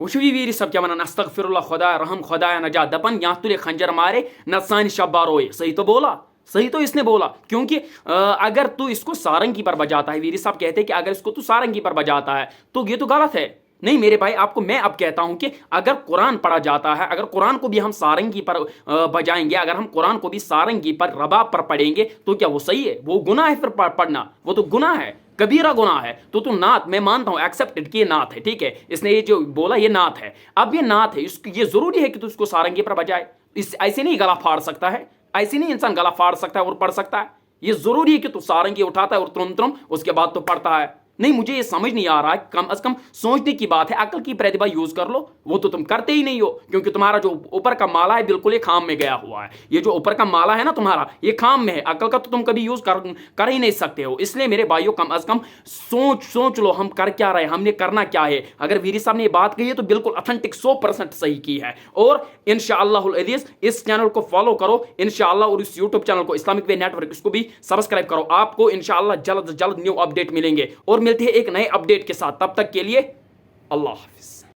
वुशवी वीर सब क्या वनान अस्तगफिरुल्लाह खुदा रहम खुदा नजा दपन या तुले खंजर मारे न सान शब्बा रोए। सही तो बोला, सही तो इसने बोला, क्योंकि अगर तू इसको सारंगी पर बजाता है, वीर साहब कहते हैं कि अगर इसको तू सारंगी पर बजाता है तो ये तो गलत है। नहीं मेरे भाई, आपको मैं अब कहता हूं कि अगर कुरान पढ़ा जाता है, अगर कुरान को भी हम सारंगी पर बजाएंगे, अगर हम कुरान को भी सारंगी पर रबाब पर पढ़ेंगे तो क्या वो सही है? वो गुनाह है फिर पढ़ना, वो तो गुनाह है, कबीरा गुनाह है। तो तू नात, मैं मानता हूं एक्सेप्टेड कि ये नात है, ठीक है, इसने ये जो बोला ये नात है, अब ये नात है, ये जरूरी है कि तू इसको सारंगी पर बजाए। इस ऐसे नहीं गला फाड़ सकता है, ऐसे नहीं इंसान गला फाड़ सकता है और पढ़ सकता है। ये जरूरी है कि तू सारंगी उठाता है और तुरंत तुरंत उसके बाद तो पढ़ता है। नहीं मुझे ये समझ नहीं आ रहा है, कम से कम सोचने की बात है, अकल की प्रतिभा यूज कर लो। वो तो तुम करते ही नहीं हो, क्योंकि तुम्हारा जो ऊपर का माला है बिल्कुल ये खाम में गया हुआ है। ये जो ऊपर का माला है ना तुम्हारा, ये खाम में है, अकल का तो तुम कभी यूज कर ही नहीं सकते हो। इसलिए मेरे भाइयों कम से कम सोच लो हम कर क्या रहे, हमने करना क्या है। अगर वीरी साहब ने ये बात कही है तो बिल्कुल ऑथेंटिक 100% सही की है। और इंशाअल्लाह अज़ीज़ इस चैनल को फॉलो करो इंशाअल्लाह, और इस यूट्यूब चैनल को इस्लामिक वे नेटवर्क इसको भी सब्सक्राइब करो। आपको इंशाअल्लाह जल्द न्यू अपडेट मिलेंगे और मिलते हैं एक नए अपडेट के साथ। तब तक के लिए अल्लाह हाफिज।